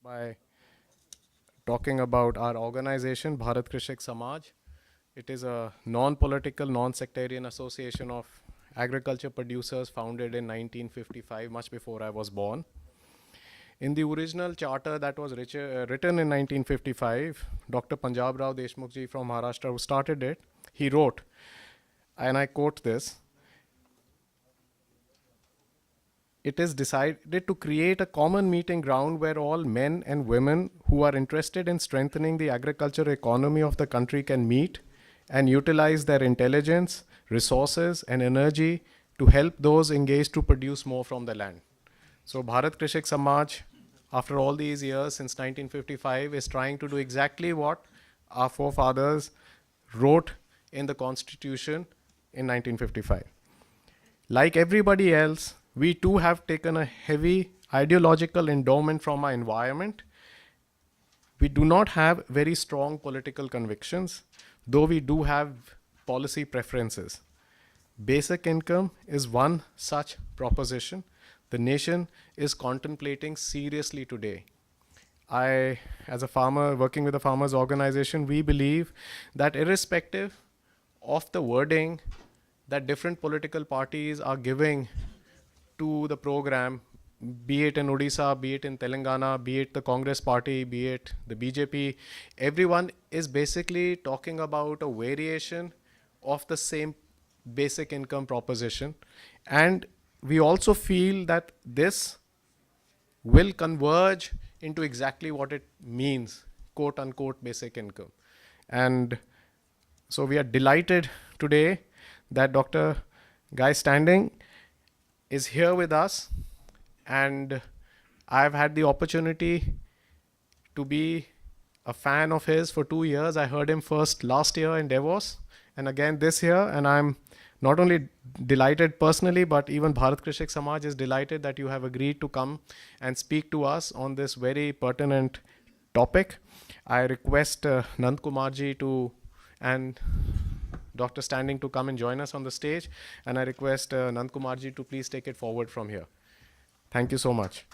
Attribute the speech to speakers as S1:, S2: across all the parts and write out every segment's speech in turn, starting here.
S1: by talking about our organization, Bharat Krishak Samaj. It is a non-political, non-sectarian association of agriculture producers founded in 1955, much before I was born. In the original charter that was written in 1955, Dr. Punjab Rao Deshmukhji from Maharashtra, who started it, he wrote, and I quote this, it is decided to create a common meeting ground where all men and women who are interested in strengthening the agricultural economy of the country can meet and utilize their intelligence, resources, and energy to help those engaged to produce more from the land. So Bharat Krishak Samaj, after all these years, since 1955, is trying to do exactly what our forefathers wrote in the Constitution in 1955. Like everybody else, we too have taken a heavy ideological endowment from our environment. We do not have very strong political convictions, though we do have policy preferences. Basic income is one such proposition the nation is contemplating seriously today. I, as a farmer working with a farmers organization, we believe that irrespective of the wording that different political parties are giving to the program, be it in Odisha, be it in Telangana, be it the Congress party, be it the BJP, everyone is basically talking about a variation of the same basic income proposition. And we also feel that this will converge into exactly what it means, quote unquote, basic income. And so we are delighted today that Dr. Guy Standing is here with us, and I've had the opportunity to be a fan of his for 2 years. I heard him first last year in Davos and again this year, and I'm not only delighted personally, but even Bharat Krishak Samaj is delighted that you have agreed to come and speak to us on this very pertinent topic. I request Nand Kumarji and Dr. Standing to come and join us on the stage, and I request Nand Kumarji to please take it forward from here. Thank you so much.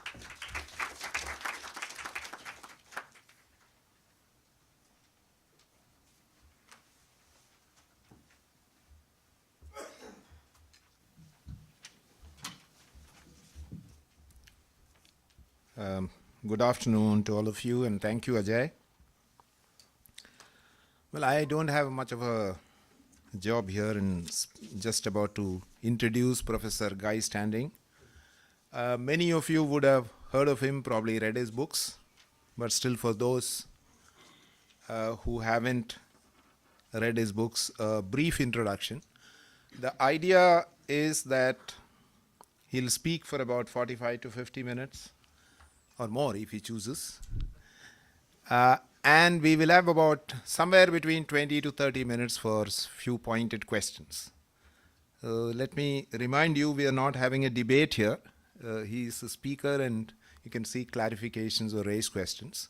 S2: Good afternoon to all of you, and thank you, Ajay. Well, I don't have much of a job here and just about to introduce Professor Guy Standing. Many of you would have heard of him, probably read his books, but still for those who haven't read his books, a brief introduction. The idea is that he'll speak for about 45 to 50 minutes or more if he chooses. And we will have about somewhere between 20 to 30 minutes for few pointed questions. Let me remind you, we are not having a debate here. He is a speaker and you can seek clarifications or raise questions.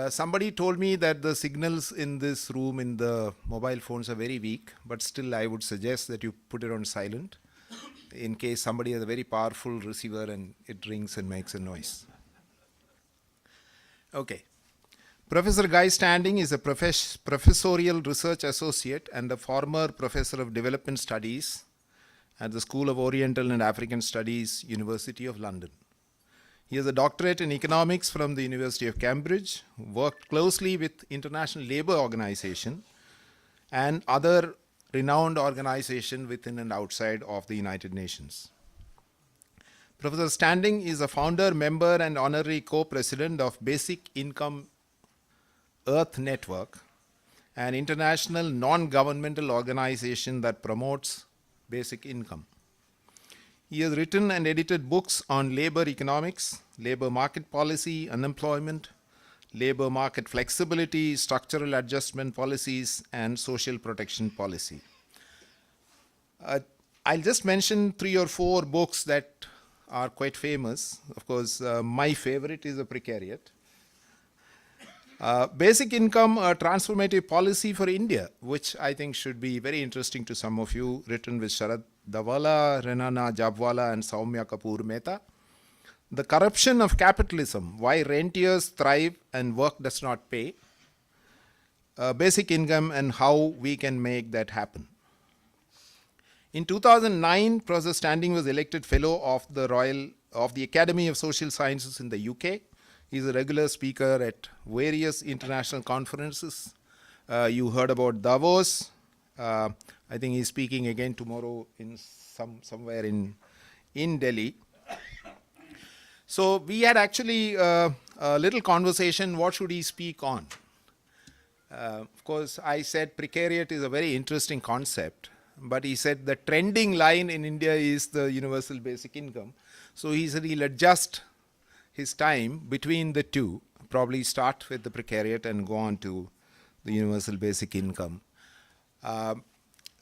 S2: Somebody told me that the signals in this room in the mobile phones are very weak, but still I would suggest that you put it on silent in case somebody has a very powerful receiver and it rings and makes a noise. Okay. Professor Guy Standing is a Professorial Research Associate and a former Professor of Development Studies at the School of Oriental and African Studies, University of London. He has a doctorate in economics from the University of Cambridge, worked closely with International Labour Organization and other renowned organizations within and outside of the United Nations. Professor Standing is a founder, member, and honorary co-president of Basic Income Earth Network, an international non-governmental organization that promotes basic income. He has written and edited books on labor economics, labor market policy, unemployment, labor market flexibility, structural adjustment policies, and social protection policy. I'll just mention 3 or 4 books that are quite famous. Of course, my favorite is The Precariat. Basic Income, a Transformative Policy for India, which I think should be very interesting to some of you, written with Sharad Davala, Renana Jabwala, and Saumya Kapoor Mehta. The Corruption of Capitalism, Why Rentiers Thrive and Work Does Not Pay, Basic Income and How We Can Make That Happen. In 2009, Professor Standing was elected Fellow of the Academy of Social Sciences in the UK. He's a regular speaker at various international conferences. You heard about Davos. I think he's speaking again tomorrow in somewhere in Delhi. So we had actually a little conversation, what should he speak on? Of course, I said Precariat is a very interesting concept, but he said the trending line in India is the universal basic income. So he said he'll adjust his time between the two, probably start with the Precariat and go on to the universal basic income.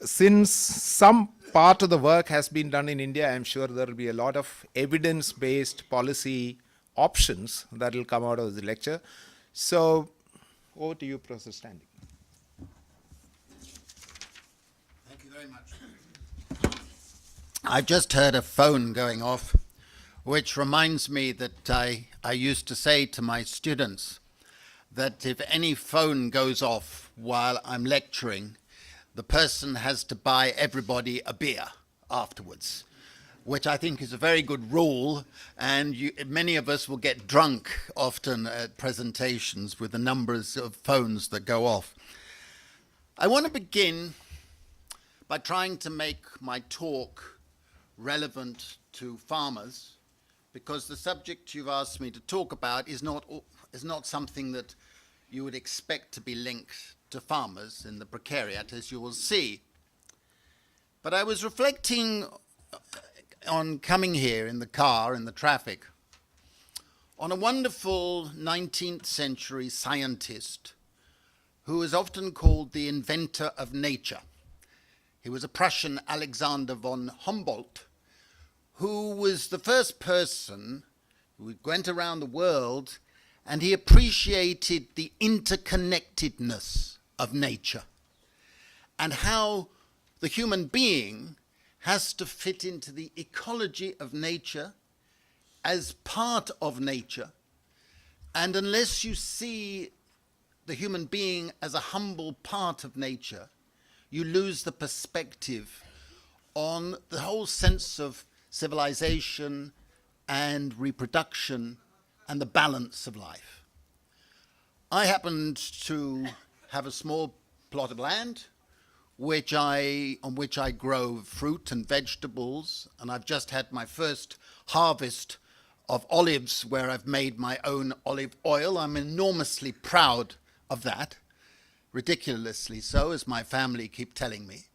S2: Since some part of the work has been done in India, I'm sure there will be a lot of evidence-based policy options that will come out of the lecture. So, over to you, Professor Standing.
S3: Thank you very much. I've just heard a phone going off, which reminds me that I used to say to my students that if any phone goes off while I'm lecturing, the person has to buy everybody a beer afterwards, which I think is a very good rule, and many of us will get drunk often at presentations with the numbers of phones that go off. I want to begin by trying to make my talk relevant to farmers, because the subject you've asked me to talk about is not something that you would expect to be linked to farmers in the Precariat, as you will see. But I was reflecting on coming here in the car, in the traffic, on a wonderful 19th century scientist who is often called the inventor of nature. He was a Prussian Alexander von Humboldt, who was the first person who went around the world, and he appreciated the interconnectedness of nature and how the human being has to fit into the ecology of nature as part of nature. And unless you see the human being as a humble part of nature, you lose the perspective on the whole sense of civilization and reproduction and the balance of life. I happened to have a small plot of land on which I grow fruit and vegetables, and I've just had my first harvest of olives where I've made my own olive oil. I'm enormously proud of that, ridiculously so, as my family keep telling me.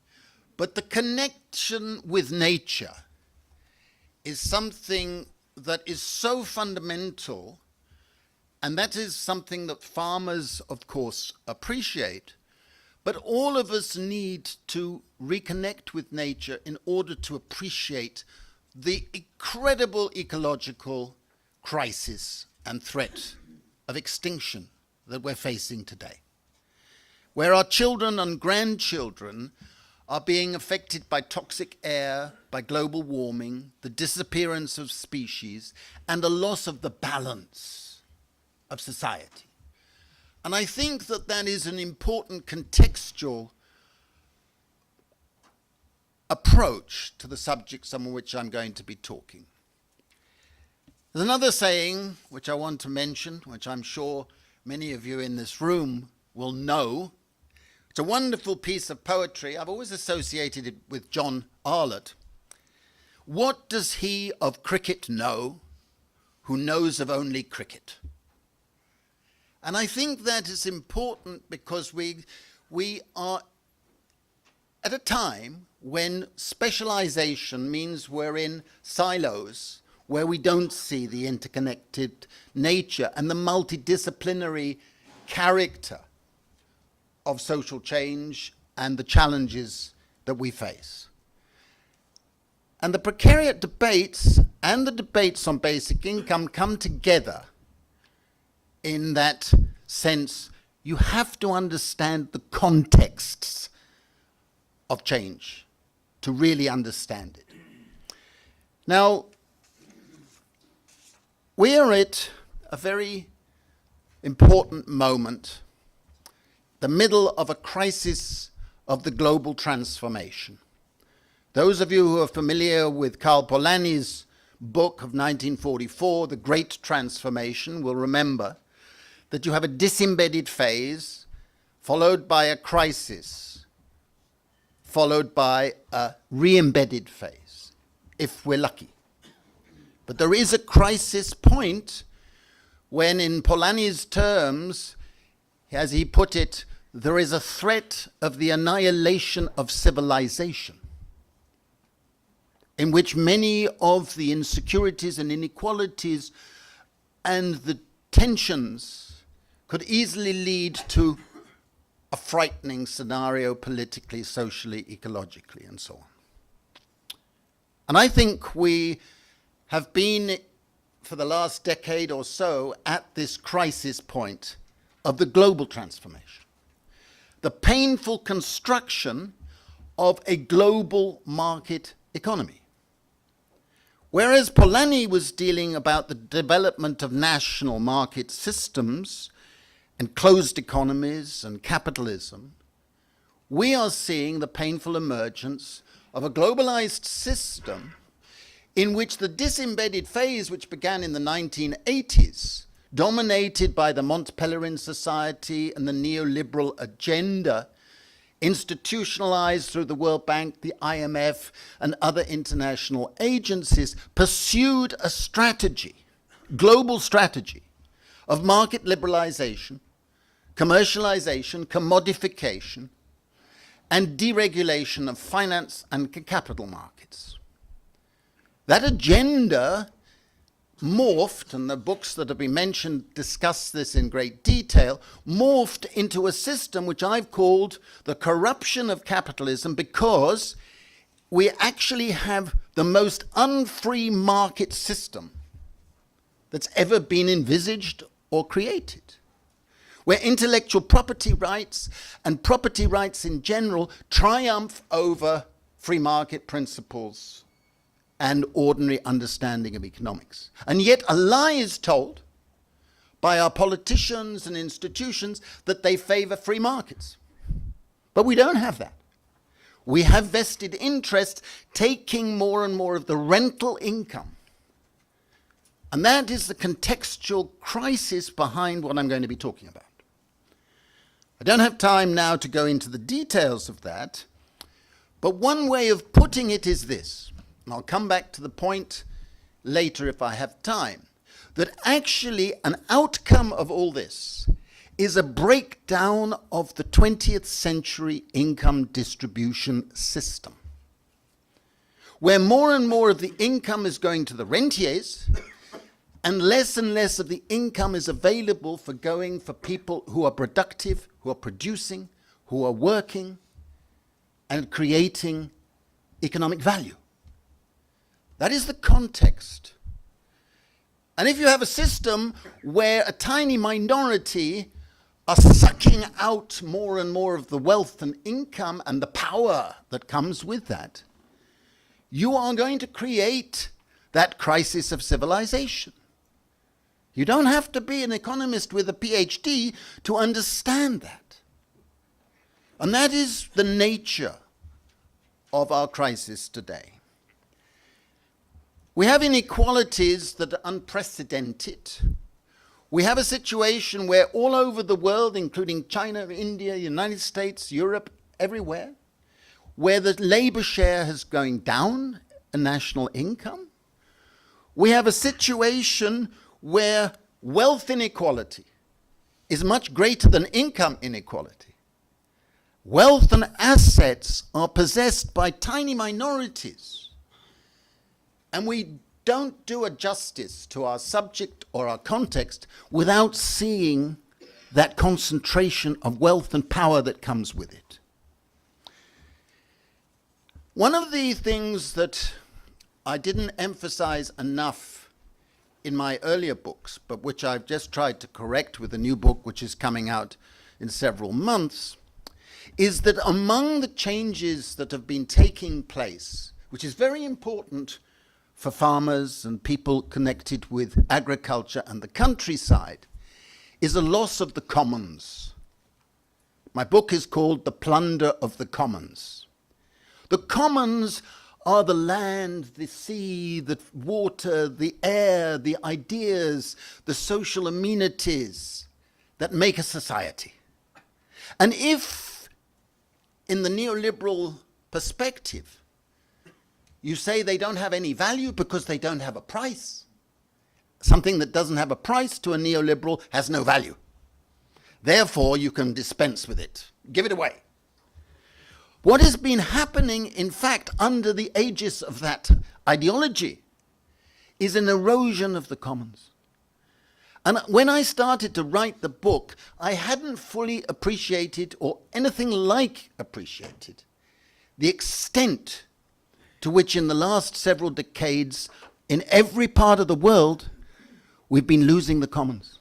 S3: But the connection with nature is something that is so fundamental, and that is something that farmers, of course, appreciate. But all of us need to reconnect with nature in order to appreciate the incredible ecological crisis and threat of extinction that we're facing today, where our children and grandchildren are being affected by toxic air, by global warming, the disappearance of species, and a loss of the balance of society. And I think that that is an important contextual approach to the subjects on which I'm going to be talking. There's another saying which I want to mention, which I'm sure many of you in this room will know. It's a wonderful piece of poetry. I've always associated it with John Arlott. What does he of cricket know who knows of only cricket? And I think that is important because we are at a time when specialization means we're in silos where we don't see the interconnected nature and the multidisciplinary character of social change and the challenges that we face. And the Precariat debates and the debates on basic income come together in that sense. You have to understand the contexts of change to really understand it. Now, We are at a very important moment, the middle of a crisis of the global transformation. Those of you who are familiar with Karl Polanyi's book of 1944, The Great Transformation, will remember that you have a disembedded phase, followed by a crisis, followed by a re-embedded phase, if we're lucky. But there is a crisis point when, in Polanyi's terms, as he put it, there is a threat of the annihilation of civilization, in which many of the insecurities and inequalities and the tensions could easily lead to a frightening scenario politically, socially, ecologically, and so on. And I think we have been, for the last decade or so, at this crisis point of the global transformation, the painful construction of a global market economy. Whereas Polanyi was dealing about the development of national market systems and closed economies and capitalism, we are seeing the painful emergence of a globalized system in which the disembedded phase, which began in the 1980s, dominated by the Mont Pelerin Society and the neoliberal agenda, institutionalized through the World Bank, the IMF, and other international agencies, pursued a strategy, global strategy, of market liberalization, commercialization, commodification, and deregulation of finance and capital markets. That agenda morphed, and the books that have been mentioned discuss this in great detail, morphed into a system which I've called the corruption of capitalism, because we actually have the most unfree market system that's ever been envisaged or created, where intellectual property rights and property rights in general triumph over free market principles and ordinary understanding of economics. And yet a lie is told by our politicians and institutions that they favor free markets. But we don't have that. We have vested interests taking more and more of the rental income. And that is the contextual crisis behind what I'm going to be talking about. I don't have time now to go into the details of that, but one way of putting it is this, and I'll come back to the point later if I have time, that actually an outcome of all this is a breakdown of the 20th century income distribution system, where more and more of the income is going to the rentiers, and less of the income is available for going for people who are productive, who are producing, who are working, and creating economic value. That is the context. And if you have a system where a tiny minority are sucking out more and more of the wealth and income and the power that comes with that, you are going to create that crisis of civilization. You don't have to be an economist with a PhD to understand that. And that is the nature of our crisis today. We have inequalities that are unprecedented. We have a situation where all over the world, including China, India, United States, Europe, everywhere, where the labor share is going down in national income. We have a situation where wealth inequality is much greater than income inequality. Wealth and assets are possessed by tiny minorities. And we don't do a justice to our subject or our context without seeing that concentration of wealth and power that comes with it. One of the things that I didn't emphasize enough in my earlier books, but which I've just tried to correct with a new book which is coming out in several months, is that among the changes that have been taking place, which is very important for farmers and people connected with agriculture and the countryside is a loss of the commons. My book is called The Plunder of the Commons. The commons are the land, the sea, the water, the air, the ideas, the social amenities that make a society. And if, in the neoliberal perspective, you say they don't have any value because they don't have a price, something that doesn't have a price to a neoliberal has no value. Therefore, you can dispense with it, give it away. What has been happening, in fact, under the aegis of that ideology is an erosion of the commons. And when I started to write the book, I hadn't fully appreciated, or anything like appreciated, the extent to which in the last several decades, in every part of the world, we've been losing the commons.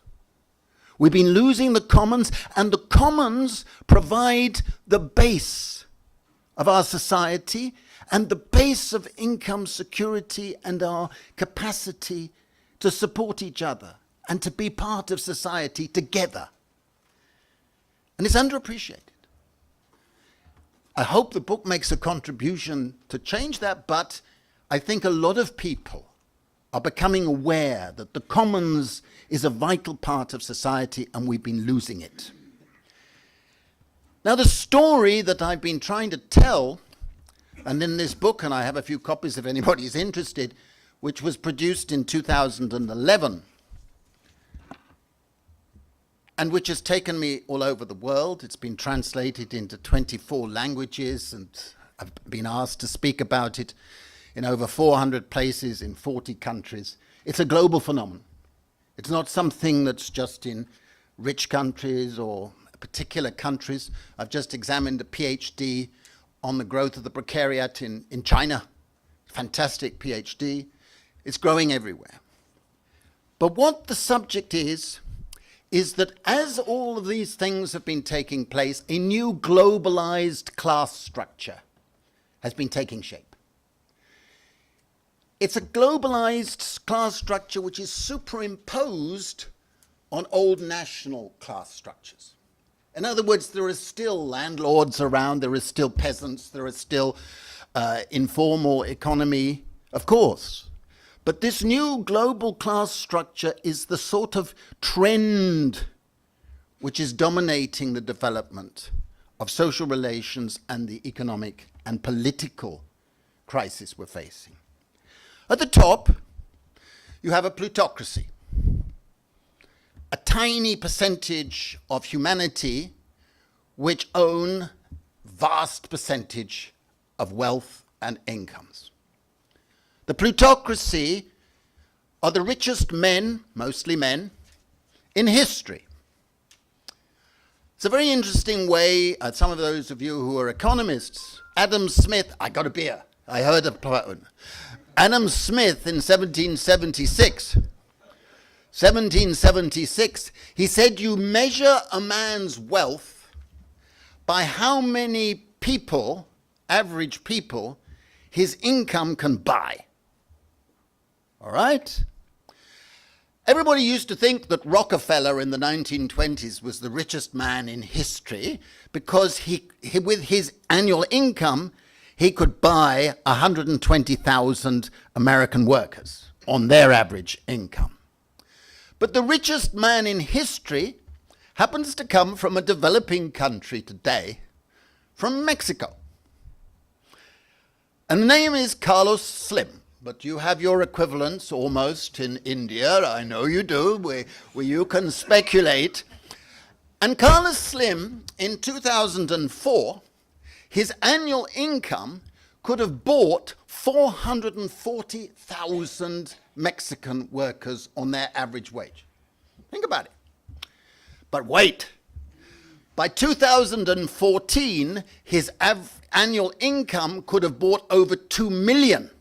S3: We've been losing the commons, and the commons provide the base of our society and the base of income security and our capacity to support each other and to be part of society together. And it's underappreciated. I hope the book makes a contribution to change that, but I think a lot of people are becoming aware that the commons is a vital part of society and we've been losing it. Now, the story that I've been trying to tell, and in this book, and I have a few copies if anybody is interested, which was produced in 2011, and which has taken me all over the world. It's been translated into 24 languages, and I've been asked to speak about it in over 400 places in 40 countries. It's a global phenomenon. It's not something that's just in rich countries or particular countries. I've just examined a PhD on the growth of the Precariat in China. Fantastic PhD. It's growing everywhere. But what the subject is that as all of these things have been taking place, a new globalized class structure has been taking shape. It's a globalized class structure which is superimposed on old national class structures. In other words, there are still landlords around, there are still peasants, there is still informal economy, of course. But this new global class structure is the sort of trend which is dominating the development of social relations and the economic and political crisis we're facing. At the top, you have a plutocracy, a tiny percentage of humanity which own vast percentage of wealth and incomes. The plutocracy are the richest men, mostly men, in history. It's a very interesting way, some of those of you who are economists, Adam Smith, I got a beer, I heard a poem. Adam Smith in 1776, he said you measure a man's wealth by how many people, average people, his income can buy. All right? Everybody used to think that Rockefeller in the 1920s was the richest man in history because he with his annual income, he could buy 120,000 American workers on their average income. But the richest man in history happens to come from a developing country today, from Mexico. And the name is Carlos Slim. But you have your equivalents almost in India, I know you do, where you can speculate. And Carlos Slim, in 2004, his annual income could have bought 440,000 Mexican workers on their average wage. Think about it. But wait, by 2014, his annual income could have bought over 2 million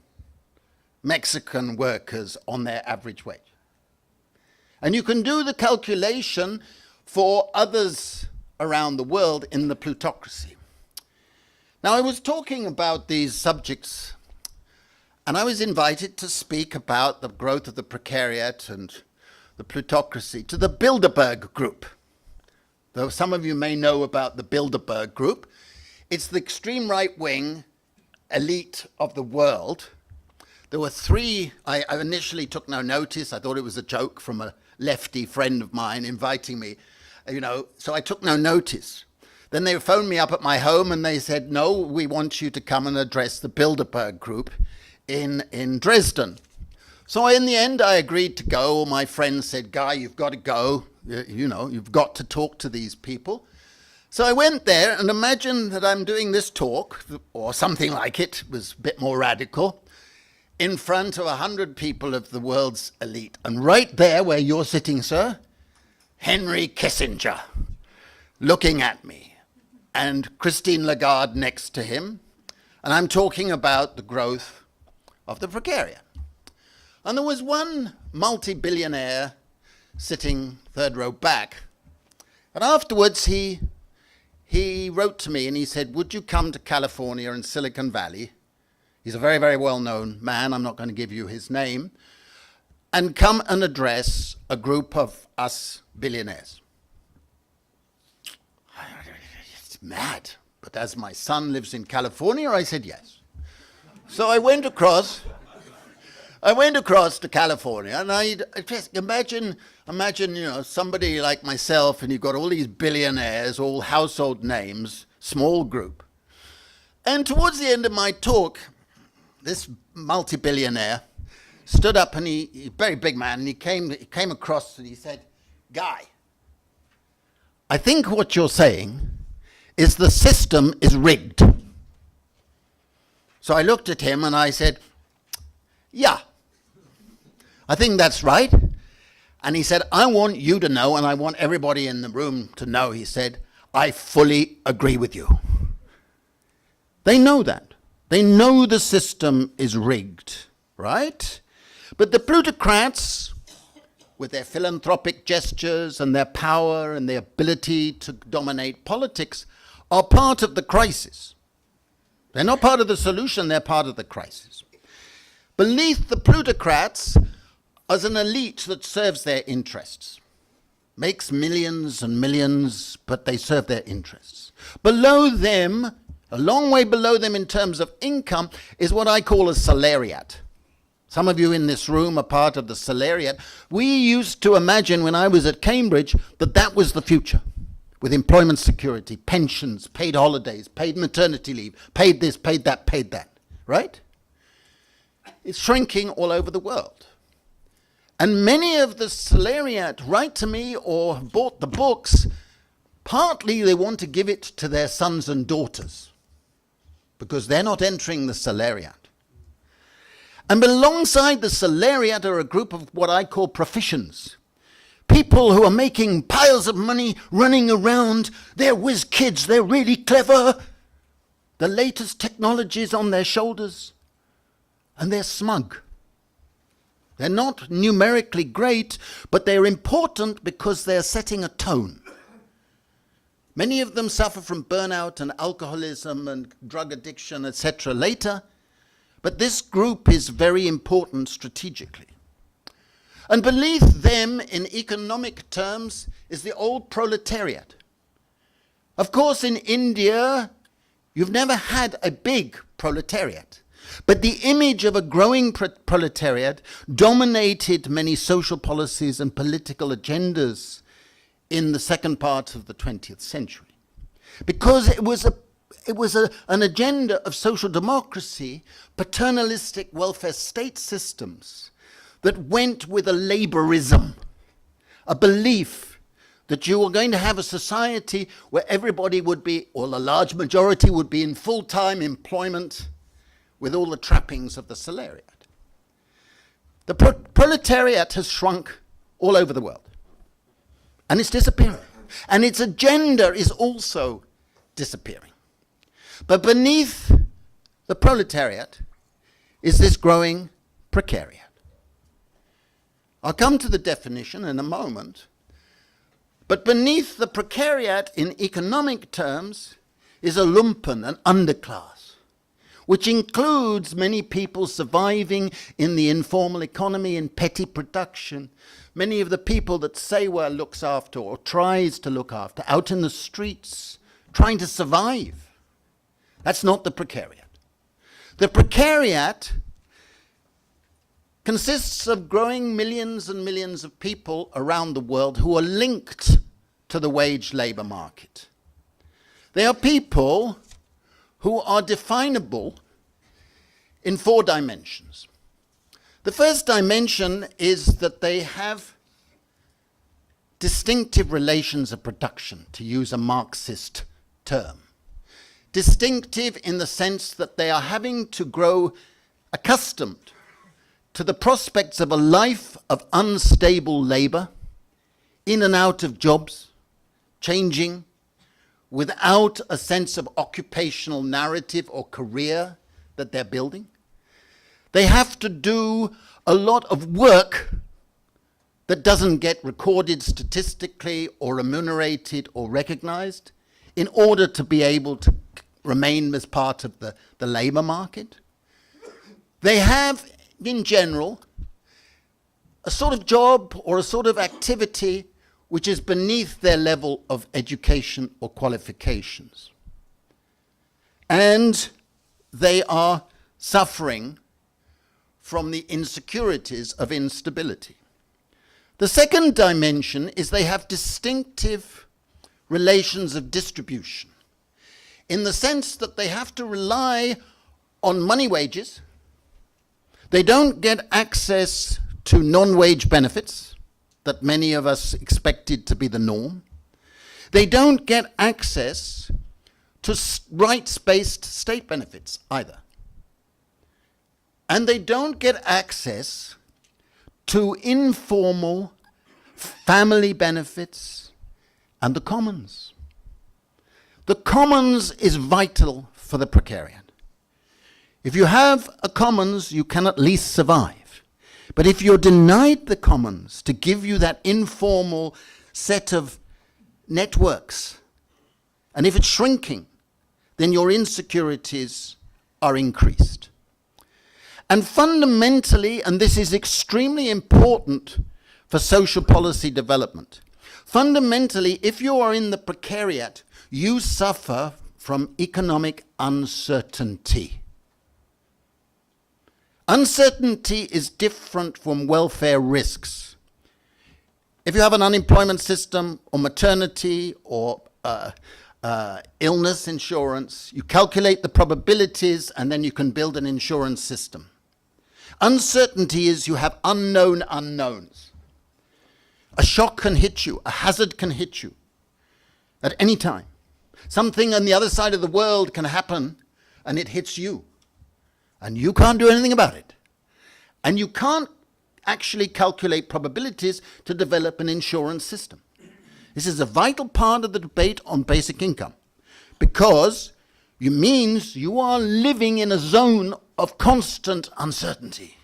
S3: Mexican workers on their average wage. And you can do the calculation for others around the world in the plutocracy. Now, I was talking about these subjects, And I was invited to speak about the growth of the Precariat and the Plutocracy to the Bilderberg Group. Though some of you may know about the Bilderberg Group, it's the extreme right-wing elite of the world. There were three. I initially took no notice. I thought it was a joke from a lefty friend of mine inviting me, so I took no notice. Then they phoned me up at my home and they said, no, we want you to come and address the Bilderberg Group in Dresden. So in the end, I agreed to go. My friend said, Guy, you've got to go. You've got to talk to these people. So I went there, and imagine that I'm doing this talk, or something like it was a bit more radical, in front of 100 people of the world's elite. And right there where you're sitting, sir, Henry Kissinger, looking at me, and Christine Lagarde next to him. And I'm talking about the growth of the Precariat. And there was one multi-billionaire sitting third row back. And afterwards he wrote to me and he said, would you come to California and Silicon Valley? He's a very, very well-known man. I'm not going to give you his name. And come and address a group of us billionaires. It's mad. But as my son lives in California, I said yes. So I went across to California, and I just imagine, somebody like myself, and you've got all these billionaires, all household names, small group. And towards the end of my talk, this multi-billionaire stood up, and he very big man, and he came across and he said, Guy, I think what you're saying is the system is rigged. So I looked at him and I said, yeah, I think that's right. And he said, I want you to know, and I want everybody in the room to know, he said, I fully agree with you. They know that. They know the system is rigged, right? But the plutocrats, with their philanthropic gestures and their power and their ability to dominate politics, are part of the crisis. They're not part of the solution, they're part of the crisis. Beneath the plutocrats is an elite that serves their interests, makes millions and millions, but they serve their interests. Below them, a long way below them in terms of income, is what I call a salariat. Some of you in this room are part of the salariat. We used to imagine when I was at Cambridge that that was the future, with employment security, pensions, paid holidays, paid maternity leave, paid this, paid that, right? It's shrinking all over the world. And many of the salariat write to me or have bought the books, partly they want to give it to their sons and daughters because they're not entering the salariat. And alongside the salariat are a group of what I call proficients. People who are making piles of money, running around. They're whiz kids, they're really clever. The latest technologies on their shoulders. And they're smug. They're not numerically great, but they're important because they're setting a tone. Many of them suffer from burnout and alcoholism and drug addiction, etc. later, but this group is very important strategically. And beneath them, in economic terms, is the old proletariat. Of course, in India, you've never had a big proletariat. But the image of a growing proletariat dominated many social policies and political agendas in the second part of the 20th century. Because it was an agenda of social democracy, paternalistic welfare state systems that went with a laborism, a belief that you were going to have a society where everybody would be, or a large majority would be in full-time employment with all the trappings of the salariat. The proletariat has shrunk all over the world. And it's disappearing. And its agenda is also disappearing. But beneath the proletariat is this growing precariat. I'll come to the definition in a moment. But beneath the precariat in economic terms is a lumpen, an underclass, which includes many people surviving in the informal economy and petty production, many of the people that SOAS looks after or tries to look after, out in the streets, trying to survive. That's not the precariat. The precariat consists of growing millions and millions of people around the world who are linked to the wage labor market. They are people who are definable in 4 dimensions. The first dimension is that they have distinctive relations of production, to use a Marxist term. Distinctive in the sense that they are having to grow accustomed to the prospects of a life of unstable labor, in and out of jobs, changing, without a sense of occupational narrative or career that they're building. They have to do a lot of work that doesn't get recorded statistically or remunerated or recognized in order to be able to remain as part of the labor market. They have, in general, a sort of job or a sort of activity which is beneath their level of education or qualifications. And they are suffering from the insecurities of instability. The second dimension is they have distinctive relations of distribution, in the sense that they have to rely on money wages. They don't get access to non-wage benefits that many of us expected to be the norm. They don't get access to rights-based state benefits either. And they don't get access to informal family benefits and the commons. The commons is vital for the precariat. If you have a commons, you can at least survive. But if you're denied the commons to give you that informal set of networks, and if it's shrinking, then your insecurities are increased. And fundamentally, and this is extremely important for social policy development, fundamentally, if you are in the precariat, you suffer from economic uncertainty. Uncertainty is different from welfare risks. If you have an unemployment system or maternity or illness insurance, you calculate the probabilities and then you can build an insurance system. Uncertainty is you have unknown unknowns. A shock can hit you, a hazard can hit you at any time. Something on the other side of the world can happen and it hits you. And you can't do anything about it. And you can't actually calculate probabilities to develop an insurance system. This is a vital part of the debate on basic income, because it means you are living in a zone of constant uncertainty,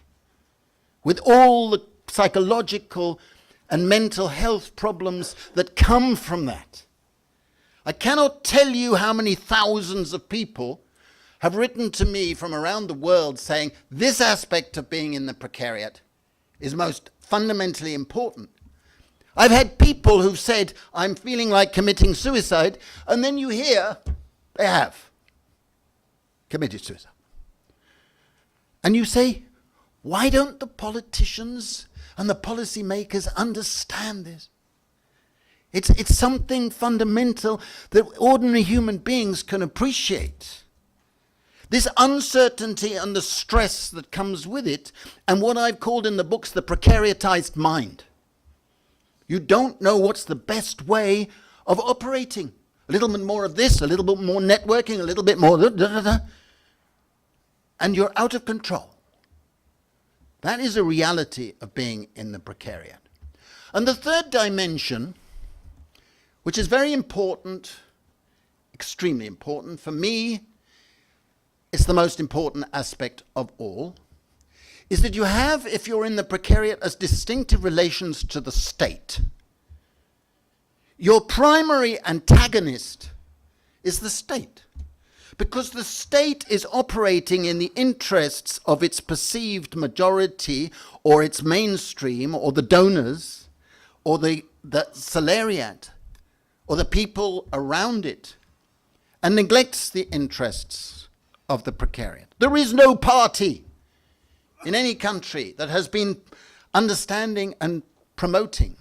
S3: with all the psychological and mental health problems that come from that. I cannot tell you how many thousands of people have written to me from around the world saying this aspect of being in the precariat is most fundamentally important. I've had people who've said, I'm feeling like committing suicide, and then you hear they have committed suicide. And you say, why don't the politicians and the policymakers understand this? It's something fundamental that ordinary human beings can appreciate. This uncertainty and the stress that comes with it, and what I've called in the books the precariatized mind. You don't know what's the best way of operating. A little bit more of this, a little bit more networking, a little bit more and you're out of control. That is a reality of being in the precariat. And the third dimension, which is very important, extremely important for me, it's the most important aspect of all, is that you have, if you're in the precariat, as distinctive relations to the state. Your primary antagonist is the state, because the state is operating in the interests of its perceived majority or its mainstream or the donors or the salariat or the people around it, and neglects the interests of the precariat. There is no party in any country that has been understanding and promoting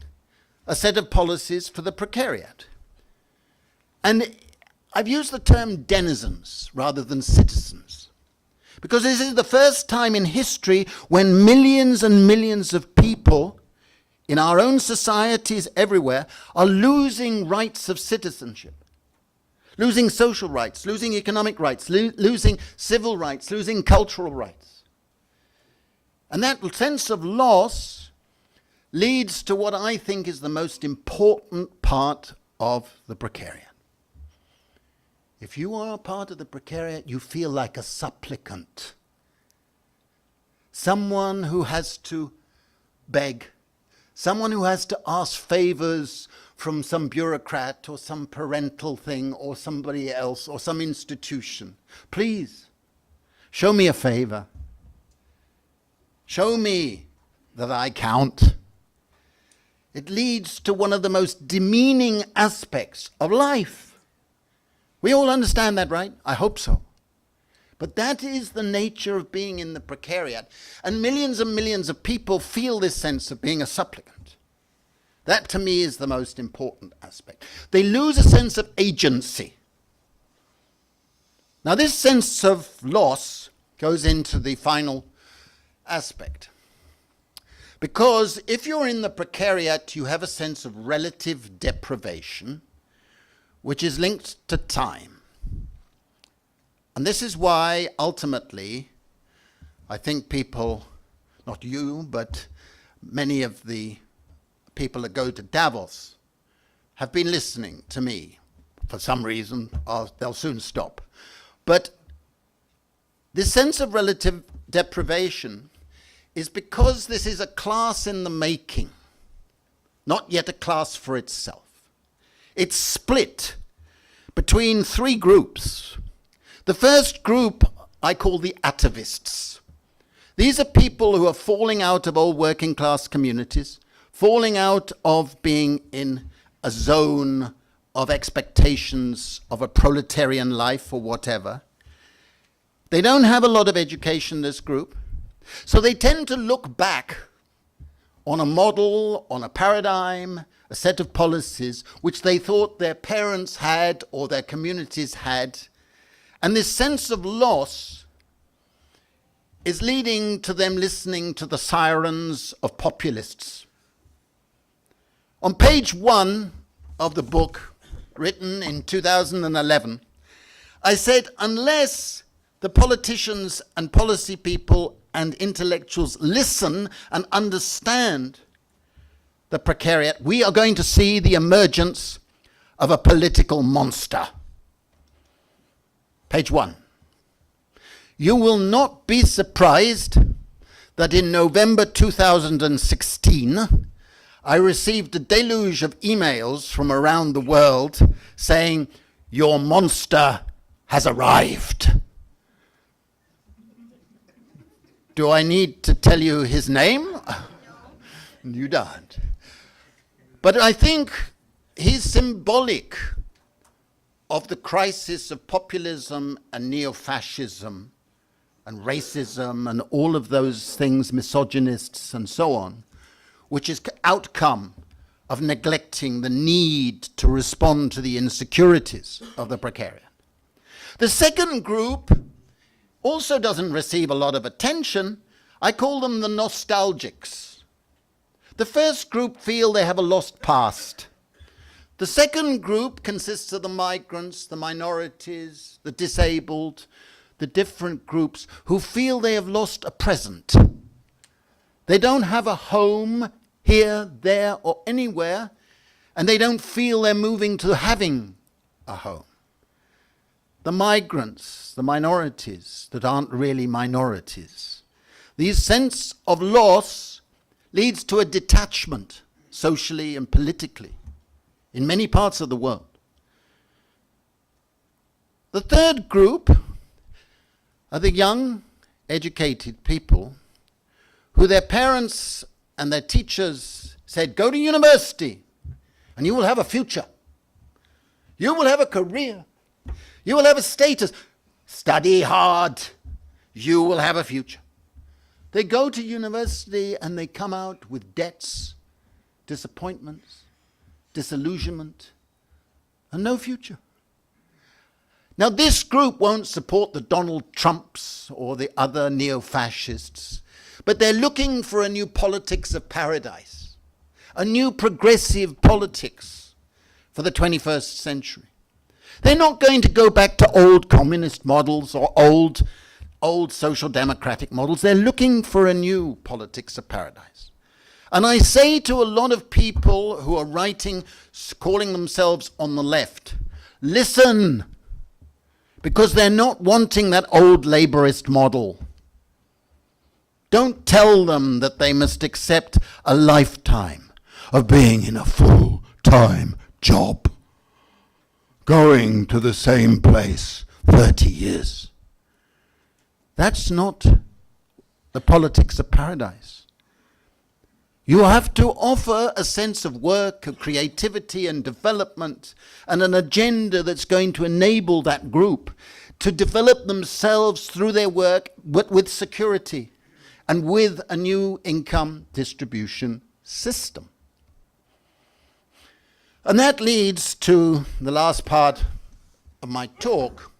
S3: a set of policies for the precariat. And I've used the term denizens rather than citizens, because this is the first time in history when millions and millions of people in our own societies everywhere are losing rights of citizenship, losing social rights, losing economic rights, losing civil rights, losing cultural rights. And that sense of loss leads to what I think is the most important part of the precariat. If you are a part of the precariat, you feel like a supplicant, someone who has to beg, someone who has to ask favors from some bureaucrat or some parental thing or somebody else or some institution. Please, show me a favor. Show me that I count. It leads to one of the most demeaning aspects of life. We all understand that, right? I hope so. But that is the nature of being in the precariat. And millions of people feel this sense of being a supplicant. That, to me, is the most important aspect. They lose a sense of agency. Now, this sense of loss goes into the final aspect. Because if you're in the precariat, you have a sense of relative deprivation, which is linked to time. And this is why, ultimately, I think people, not you, but many of the people that go to Davos have been listening to me. For some reason, they'll soon stop. But this sense of relative deprivation is because this is a class in the making, not yet a class for itself. It's split between three groups. The first group I call the atavists. These are people who are falling out of old working class communities, falling out of being in a zone of expectations of a proletarian life or whatever. They don't have a lot of education, this group, so they tend to look back on a model, on a paradigm, a set of policies which they thought their parents had or their communities had. And this sense of loss is leading to them listening to the sirens of populists. On page 1 of the book, written in 2011, I said, unless the politicians and policy people and intellectuals listen and understand the precariat, we are going to see the emergence of a political monster. Page 1. You will not be surprised that in November 2016, I received a deluge of emails from around the world saying, your monster has arrived. Do I need to tell you his name? No. You don't. But I think he's symbolic of the crisis of populism and neo-fascism and racism and all of those things, misogynists and so on, which is outcome of neglecting the need to respond to the insecurities of the precariat. The second group also doesn't receive a lot of attention. I call them the nostalgics. The first group feel they have a lost past. The second group consists of the migrants, the minorities, the disabled, the different groups who feel they have lost a present. They don't have a home here, there, or anywhere, and they don't feel they're moving to having a home. The migrants, the minorities that aren't really minorities. This sense of loss leads to a detachment, socially and politically, in many parts of the world. The third group are the young, educated people who their parents and their teachers said, go to university and you will have a future. You will have a career. You will have a status. Study hard. You will have a future. They go to university and they come out with debts, disappointments, disillusionment, and no future. Now, this group won't support the Donald Trumps or the other neo-fascists, but they're looking for a new politics of paradise, a new progressive politics for the 21st century. They're not going to go back to old communist models or old social democratic models. They're looking for a new politics of paradise. And I say to a lot of people who are writing, calling themselves on the left, listen, because they're not wanting that old laborist model. Don't tell them that they must accept a lifetime of being in a full-time job, going to the same place 30 years. That's not the politics of paradise. You have to offer a sense of work, of creativity and development, and an agenda that's going to enable that group to develop themselves through their work, but with security and with a new income distribution system. And that leads to the last part of my talk,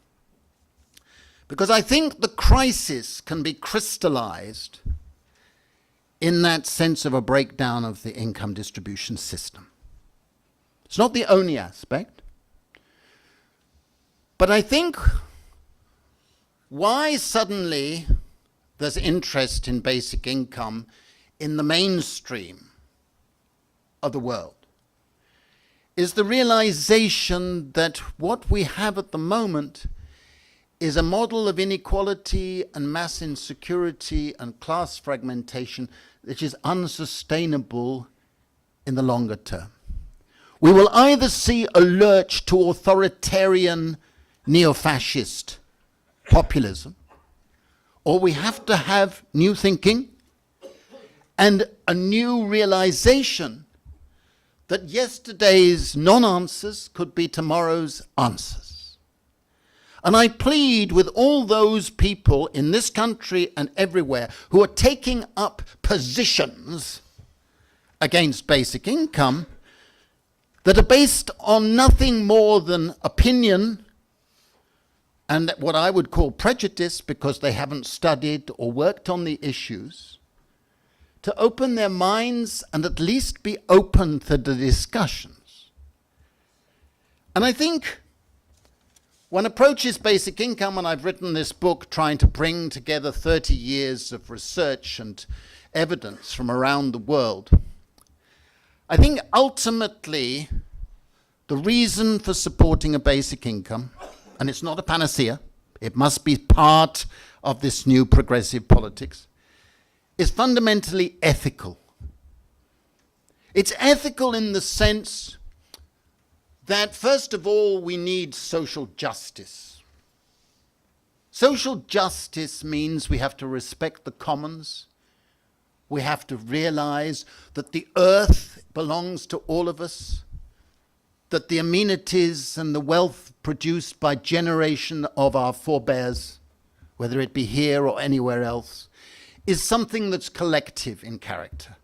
S3: because I think the crisis can be crystallized in that sense of a breakdown of the income distribution system. It's not the only aspect, but I think why suddenly there's interest in basic income in the mainstream of the world is the realization that what we have at the moment is a model of inequality and mass insecurity and class fragmentation which is unsustainable in the longer term. We will either see a lurch to authoritarian neo-fascist populism, or we have to have new thinking and a new realization that yesterday's non-answers could be tomorrow's answers. And I plead with all those people in this country and everywhere who are taking up positions against basic income that are based on nothing more than opinion and what I would call prejudice because they haven't studied or worked on the issues, to open their minds and at least be open to the discussions. And I think one approaches basic income, and I've written this book trying to bring together 30 years of research and evidence from around the world. I think ultimately the reason for supporting a basic income, and it's not a panacea, it must be part of this new progressive politics, is fundamentally ethical. It's ethical in the sense that, first of all, we need social justice. Social justice means we have to respect the commons. We have to realize that the earth belongs to all of us, that the amenities and the wealth produced by generation of our forebears, whether it be here or anywhere else, is something that's collective in character.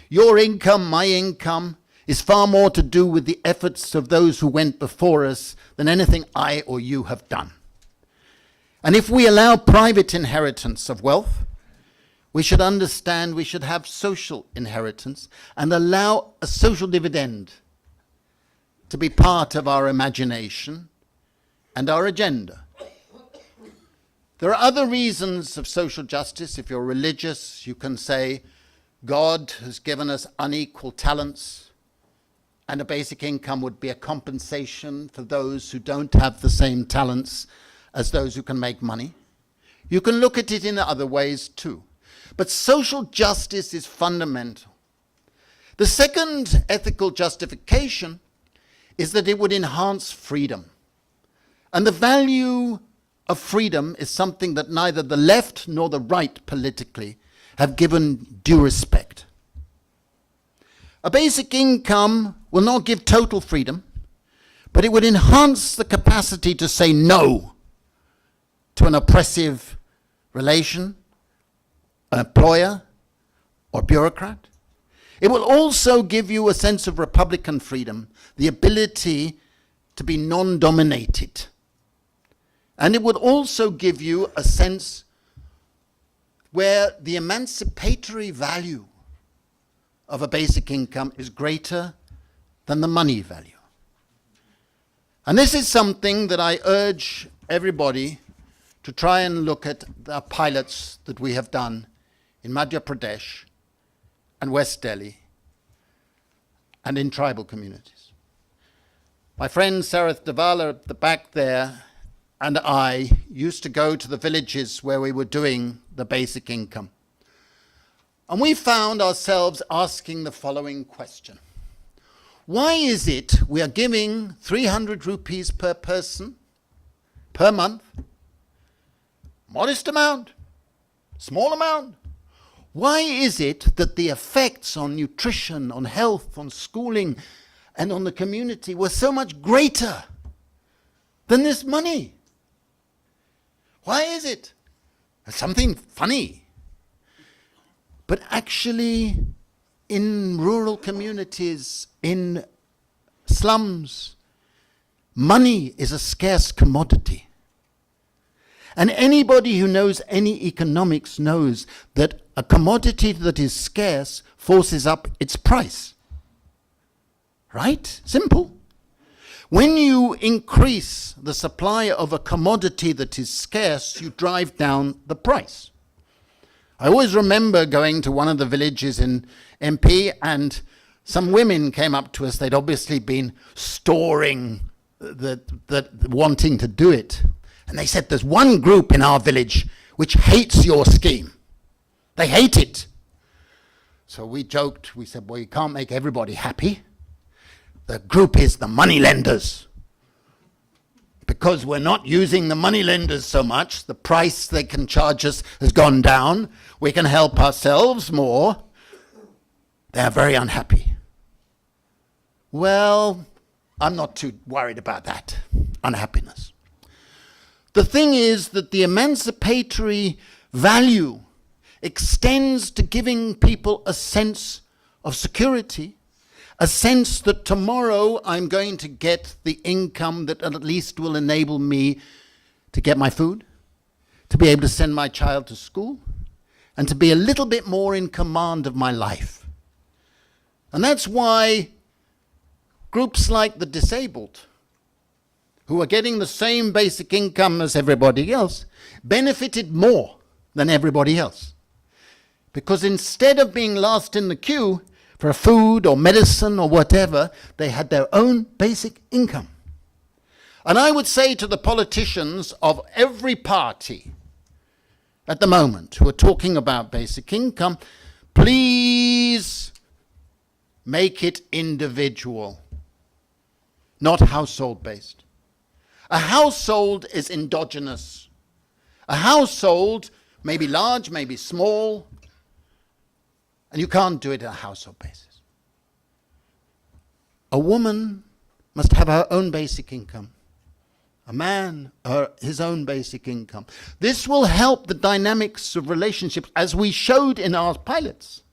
S3: Your income, my income, is far more to do with the efforts of those who went before us than anything I or you have done. And if we allow private inheritance of wealth, we should understand we should have social inheritance and allow a social dividend to be part of our imagination and our agenda. There are other reasons of social justice. If you're religious, you can say God has given us unequal talents, and a basic income would be a compensation for those who don't have the same talents as those who can make money. You can look at it in other ways too. But social justice is fundamental. The second ethical justification is that it would enhance freedom. And the value of freedom is something that neither the left nor the right politically have given due respect. A basic income will not give total freedom, but it would enhance the capacity to say no to an oppressive relation, an employer, or bureaucrat. It will also give you a sense of Republican freedom, the ability to be non-dominated. And it would also give you a sense where the emancipatory value of a basic income is greater than the money value. And this is something that I urge everybody to try and look at the pilots that we have done in Madhya Pradesh and West Delhi and in tribal communities. My friend Sarath Devala at the back there and I used to go to the villages where we were doing the basic income. And we found ourselves asking the following question. Why is it we are giving 300 rupees per person per month? Modest amount, small amount. Why is it that the effects on nutrition, on health, on schooling, and on the community were so much greater than this money? Why is it? It's something funny. But actually, in rural communities, in slums, money is a scarce commodity. And anybody who knows any economics knows that a commodity that is scarce forces up its price. Right? Simple. When you increase the supply of a commodity that is scarce, you drive down the price. I always remember going to one of the villages in MP and some women came up to us. They'd obviously been storing, wanting to do it. And they said, there's one group in our village which hates your scheme. They hate it. So we joked, we said, well, you can't make everybody happy. The group is the money lenders. Because we're not using the money lenders so much, the price they can charge us has gone down. We can help ourselves more. They're very unhappy. Well, I'm not too worried about that unhappiness. The thing is that the emancipatory value extends to giving people a sense of security, a sense that tomorrow I'm going to get the income that at least will enable me to get my food, to be able to send my child to school, and to be a little bit more in command of my life. And that's why groups like the disabled, who are getting the same basic income as everybody else, benefited more than everybody else. Because instead of being last in the queue for food or medicine or whatever, they had their own basic income. And I would say to the politicians of every party at the moment who are talking about basic income, please make it individual, not household-based. A household is endogenous. A household may be large, may be small, and you can't do it on a household basis. A woman must have her own basic income. A man, his own basic income. This will help the dynamics of relationships, as we showed in our pilots.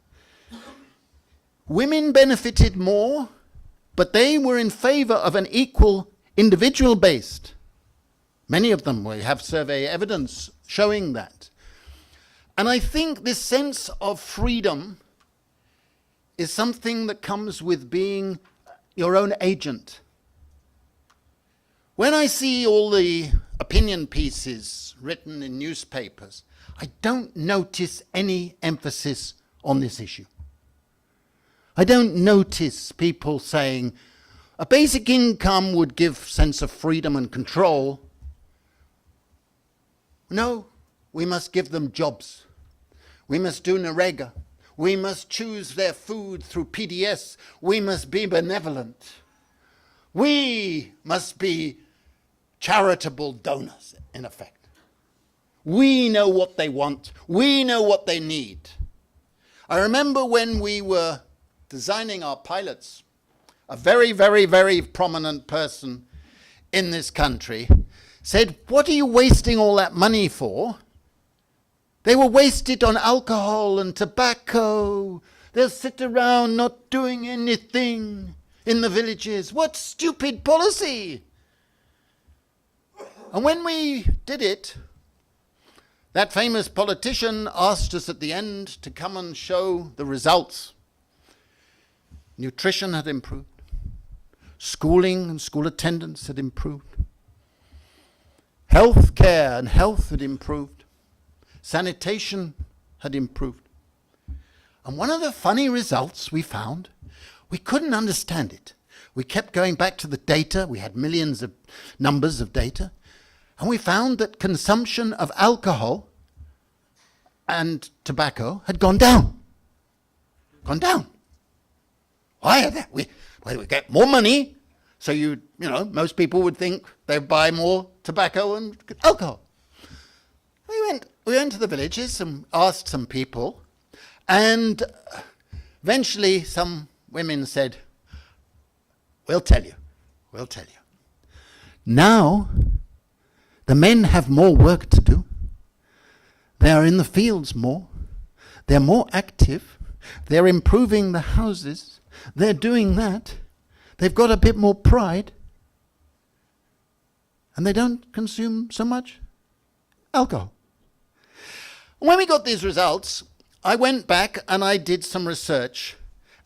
S3: Women benefited more, but they were in favor of an equal individual-based. Many of them, we have survey evidence showing that. And I think this sense of freedom is something that comes with being your own agent. When I see all the opinion pieces written in newspapers, I don't notice any emphasis on this issue. I don't notice people saying, a basic income would give sense of freedom and control. No, we must give them jobs. We must do Narega. We must choose their food through PDS. We must be benevolent. We must be charitable donors, in effect. We know what they want. We know what they need. I remember when we were designing our pilots, a very, very, very prominent person in this country said, "What are you wasting all that money for? They will waste it on alcohol and tobacco. They'll sit around not doing anything in the villages. What stupid policy!" And when we did it, that famous politician asked us at the end to come and show the results. Nutrition had improved. Schooling and school attendance had improved. Health care and health had improved. Sanitation had improved. And one of the funny results we found, we couldn't understand it. We kept going back to the data. We had millions of numbers of data. And we found that consumption of alcohol and tobacco had gone down. Gone down. Why are that? Well, we get more money, so most people would think they'd buy more tobacco and alcohol. We went to the villages and asked some people, and eventually some women said, "We'll tell you. We'll tell you. Now, the men have more work to do. They are in the fields more. They're more active. They're improving the houses. They're doing that. They've got a bit more pride. And they don't consume so much alcohol." When we got these results, I went back and I did some research.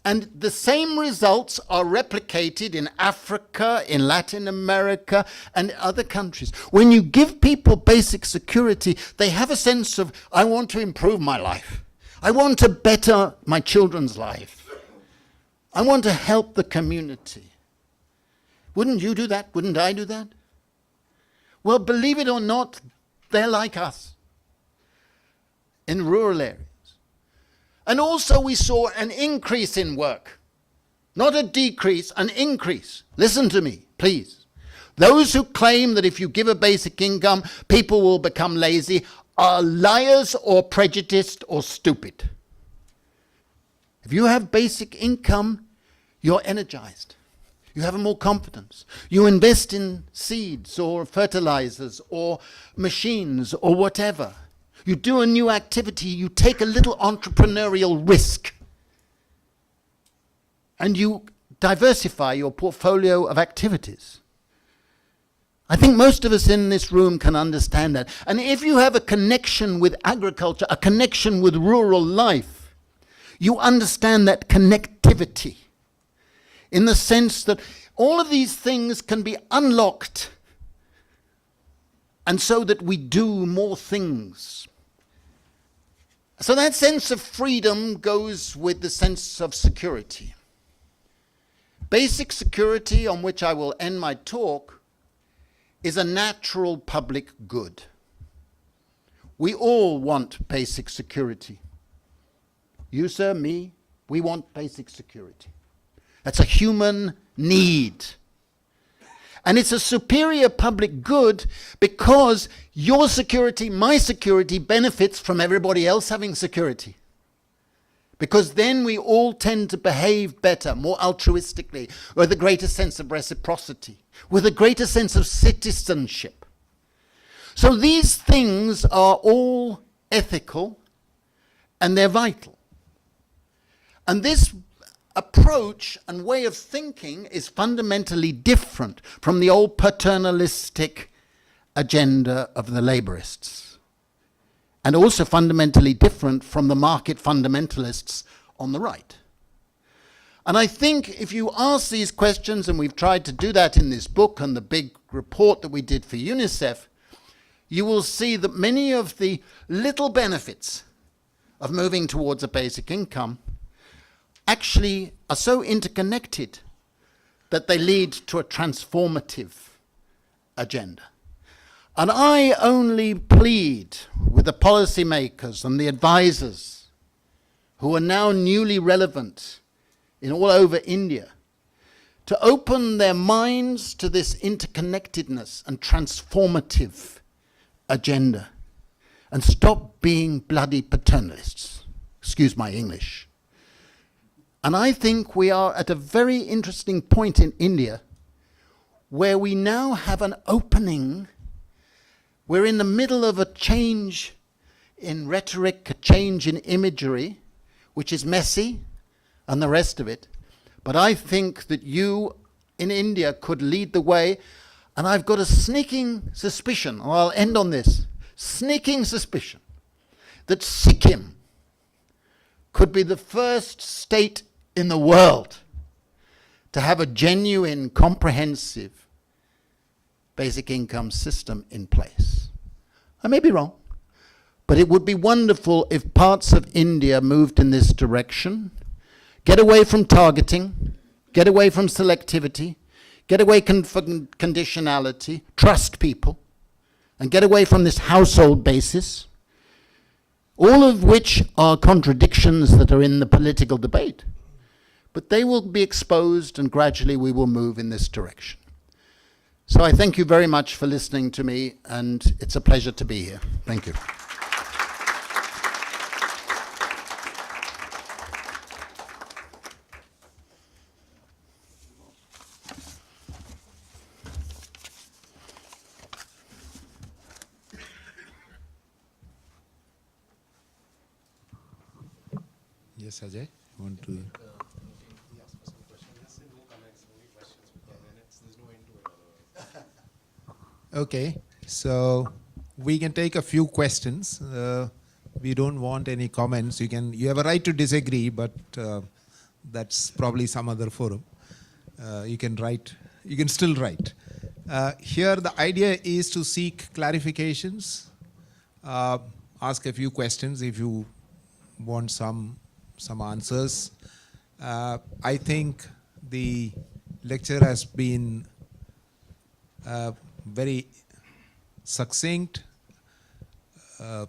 S3: And the same results are replicated in Africa, in Latin America, and other countries. When you give people basic security, they have a sense of, I want to improve my life. I want to better my children's life. I want to help the community. Wouldn't you do that? Wouldn't I do that? Well, believe it or not, they're like us in rural areas. And also we saw an increase in work. Not a decrease, an increase. Listen to me, please. Those who claim that if you give a basic income, people will become lazy are liars or prejudiced or stupid. If you have basic income, you're energized. You have more confidence. You invest in seeds or fertilizers or machines or whatever. You do a new activity, you take a little entrepreneurial risk, and you diversify your portfolio of activities. I think most of us in this room can understand that. And if you have a connection with agriculture, a connection with rural life, you understand that connectivity in the sense that all of these things can be unlocked, and so that we do more things. So that sense of freedom goes with the sense of security. Basic security, on which I will end my talk, is a natural public good. We all want basic security. You, sir, me, we want basic security. That's a human need. And it's a superior public good because your security, my security, benefits from everybody else having security. Because then we all tend to behave better, more altruistically, with a greater sense of reciprocity, with a greater sense of citizenship. So these things are all ethical and they're vital. And this approach and way of thinking is fundamentally different from the old paternalistic agenda of the laborists, and also fundamentally different from the market fundamentalists on the right. And I think if you ask these questions, and we've tried to do that in this book and the big report that we did for UNICEF, you will see that many of the little benefits of moving towards a basic income actually are so interconnected that they lead to a transformative agenda. And I only plead with the policymakers and the advisors who are now newly relevant in all over India to open their minds to this interconnectedness and transformative agenda and stop being bloody paternalists. Excuse my English. And I think we are at a very interesting point in India where we now have an opening. We're in the middle of a change in rhetoric, a change in imagery, which is messy and the rest of it. But I think that you in India could lead the way. And I've got a sneaking suspicion, and I'll end on this, sneaking suspicion that Sikkim could be the first state in the world to have a genuine, comprehensive basic income system in place. I may be wrong, but it would be wonderful if parts of India moved in this direction. Get away from targeting, get away from selectivity, get away from conditionality, trust people, and get away from this household basis, all of which are contradictions that are in the political debate. But they will be exposed, and gradually we will move in this direction. So I thank you very much for listening to me, and it's a pleasure to be here. Thank you.
S2: Yes, Ajay, want to? Okay, so we can take a few questions. We don't want any comments. You have a right to disagree, but that's probably some other forum. You can write. You can still write. Here, the idea is to seek clarifications, ask a few questions if you want some answers. I think the lecture has been very succinct.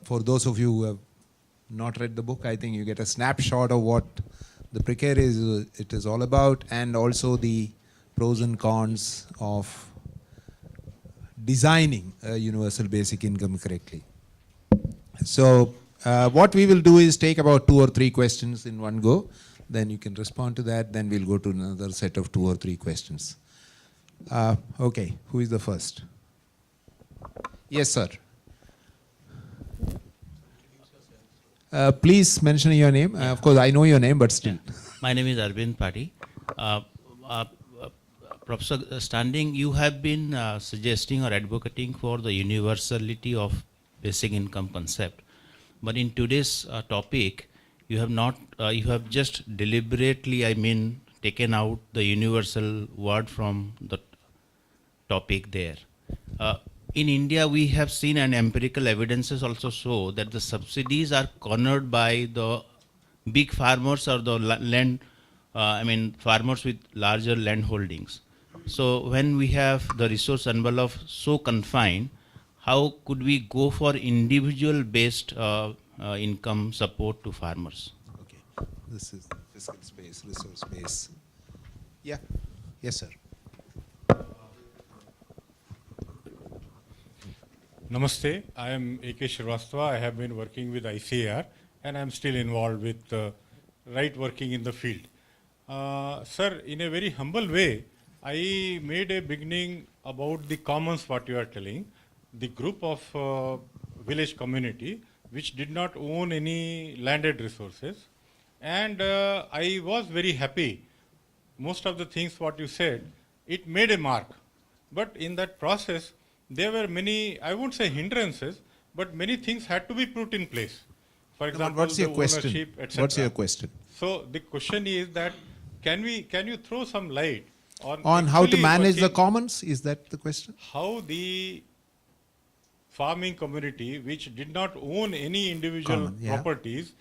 S2: For those of you who have not read the book, I think you get a snapshot of what the Precariat is all about, and also the pros and cons of designing a universal basic income correctly. So what we will do is take about 2 or 3 questions in one go. Then you can respond to that. Then we'll go to another set of 2 or 3 questions. Okay, who is the first? Yes, sir. Please mention your name. Of course, I know your name, but still.
S4: Yeah. My name is Arvind Pati. Professor Standing, you have been suggesting or advocating for the universality of basic income concept. But in today's topic, you have not, you have just deliberately, taken out the universal word from the topic there. In India, we have seen, and empirical evidences also show that the subsidies are cornered by the big farmers or the land, farmers with larger land holdings. So when we have the resource envelope so confined, how could we go for individual based income support to farmers?
S2: Okay, this is fiscal space, resource space. Yeah, yes, sir.
S5: Namaste, I am A.K. Shrivastava. I have been working with ICAR and I am still involved with right working in the field. Sir, in a very humble way, I made a beginning about the commons what you are telling, the group of village community which did not own any landed resources, and I was very happy. Most of the things what you said, it made a mark, but in that process there were many, I won't say hindrances, but many things had to be put in place. For example,
S2: what's your
S5: the
S2: question?
S5: ownership, etc.
S2: What's your question?
S5: So the question is that can you throw some light
S2: On how to
S5: actually
S2: manage the
S5: working,
S2: commons? Is that the question?
S5: how the farming community which did not own any individual
S2: Common, yeah.
S5: properties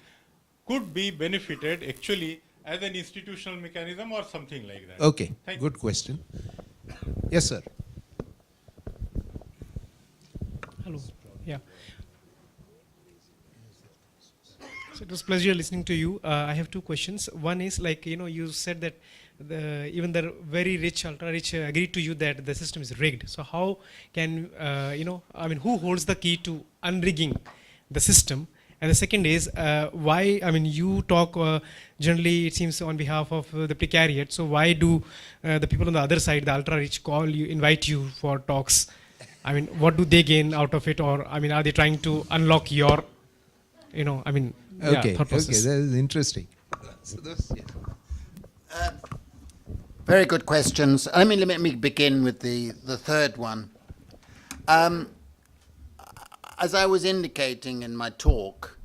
S5: could be benefited actually as an institutional mechanism or something like that?
S2: Okay,
S5: Thank
S2: good question. Yes, sir.
S6: Hello. Yeah. So it was pleasure listening to you. I have two questions. One is like, you said that even the very rich, ultra rich agreed to you that the system is rigged. So how can, who holds the key to unrigging the system? And the second is why, you talk generally, it seems, on behalf of the Precariat. So why do the people on the other side, the ultra rich, invite you for talks? What do they gain out of it? Or, are they trying to unlock your,
S7: Okay,
S6: thought process?
S7: that is interesting. So
S3: Very good questions. Let me begin with the third one. As I was indicating in my talk,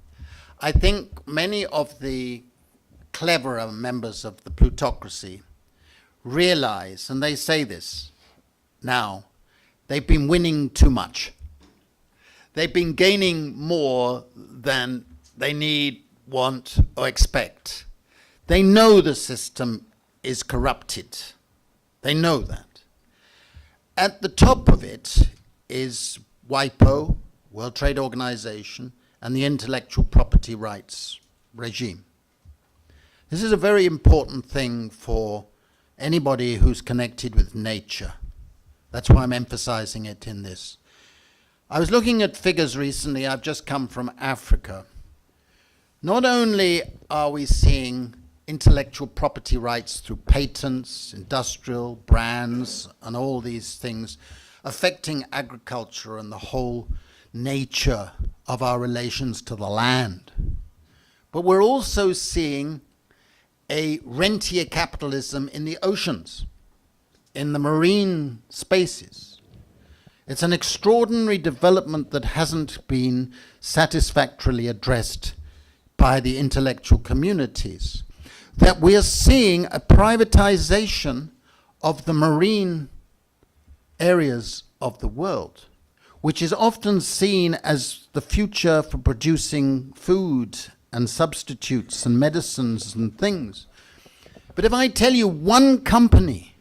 S3: I think many of the cleverer members of the plutocracy realize, and they say this now, they've been winning too much. They've been gaining more than they need, want, or expect. They know the system is corrupted. They know that. At the top of it is WIPO, World Trade Organization, and the intellectual property rights regime. This is a very important thing for anybody who's connected with nature. That's why I'm emphasizing it in this. I was looking at figures recently. I've just come from Africa. Not only are we seeing intellectual property rights through patents, industrial, brands, and all these things affecting agriculture and the whole nature of our relations to the land, but we're also seeing a rentier capitalism in the oceans, in the marine spaces. It's an extraordinary development that hasn't been satisfactorily addressed by the intellectual communities, that we are seeing a privatization of the marine areas of the world, which is often seen as the future for producing food and substitutes and medicines and things. But if I tell you one company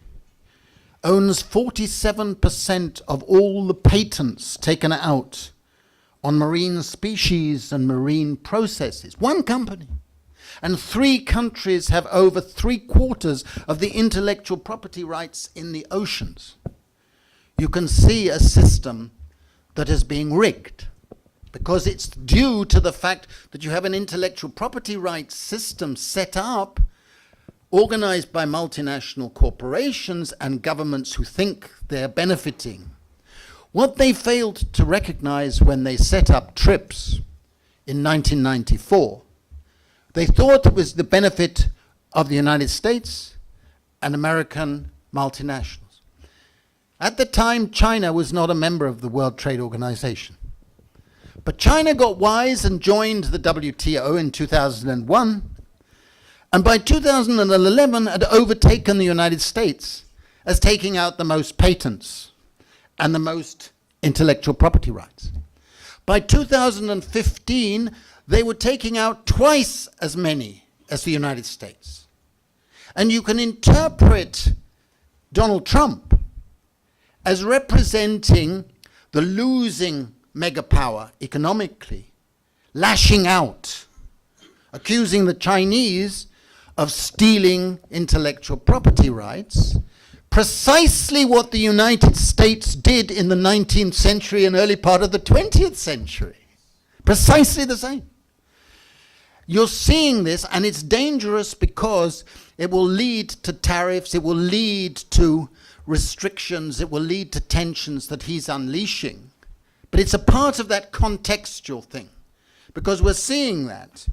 S3: owns 47% of all the patents taken out on marine species and marine processes, one company, and 3 countries have over 3/4 of the intellectual property rights in the oceans, you can see a system that is being rigged, because it's due to the fact that you have an intellectual property rights system set up, organized by multinational corporations and governments who think they're benefiting. What they failed to recognize when they set up TRIPS in 1994, they thought it was the benefit of the United States and American multinationals. At the time, China was not a member of the World Trade Organization. But China got wise and joined the WTO in 2001, and by 2011 had overtaken the United States as taking out the most patents and the most intellectual property rights. By 2015, they were taking out twice as many as the United States. And you can interpret Donald Trump as representing the losing mega power economically, lashing out, accusing the Chinese of stealing intellectual property rights, precisely what the United States did in the 19th century and early part of the 20th century. Precisely the same. You're seeing this, and it's dangerous because it will lead to tariffs, it will lead to restrictions, it will lead to tensions that he's unleashing. But it's a part of that contextual thing, because we're seeing that.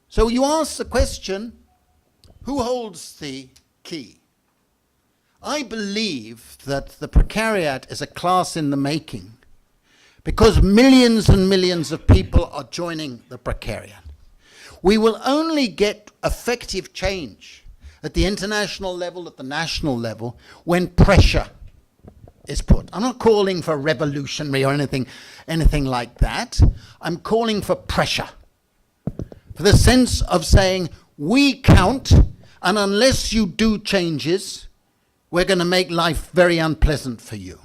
S3: So you ask the question, who holds the key? I believe that the Precariat is a class in the making, because millions and millions of people are joining the Precariat. We will only get effective change at the international level, at the national level, when pressure is put. I'm not calling for revolutionary or anything like that. I'm calling for pressure, for the sense of saying, we count, and unless you do changes, we're going to make life very unpleasant for you.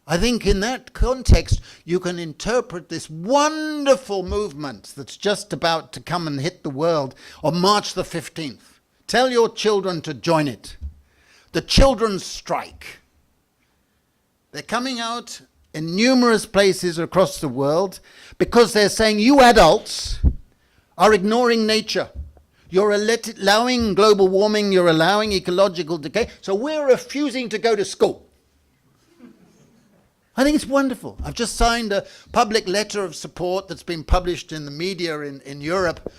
S3: I think in that context, you can interpret this wonderful movement that's just about to come and hit the world on March the 15th. Tell your children to join it. The children's strike. They're coming out in numerous places across the world because they're saying, you adults are ignoring nature. You're allowing global warming, you're allowing ecological decay, so we're refusing to go to school. I think it's wonderful. I've just signed a public letter of support that's been published in the media in Europe,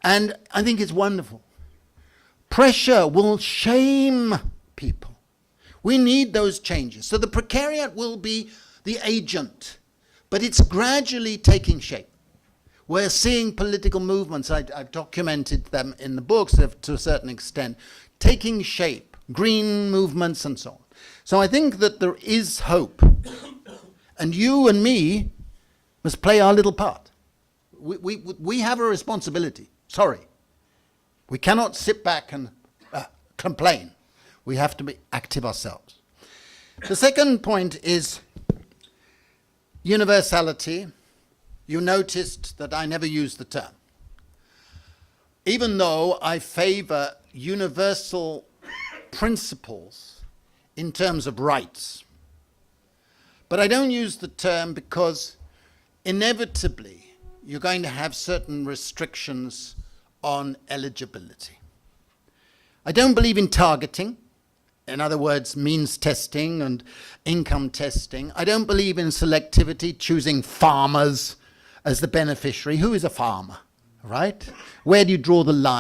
S3: and I think it's wonderful. Pressure will shame people. We need those changes. So the Precariat will be the agent, but it's gradually taking shape. We're seeing political movements, I've documented them in the books to a certain extent, taking shape, green movements and so on. So I think that there is hope. And you and me must play our little part. We have a responsibility. Sorry. We cannot sit back and complain. We have to be active ourselves. The second point is universality. You noticed that I never used the term. Even though I favor universal principles in terms of rights. But I don't use the term because inevitably you're going to have certain restrictions on eligibility. I don't believe in targeting. In other words, means testing and income testing. I don't believe in selectivity, choosing farmers as the beneficiary. Who is a farmer, right? Where do you draw the line?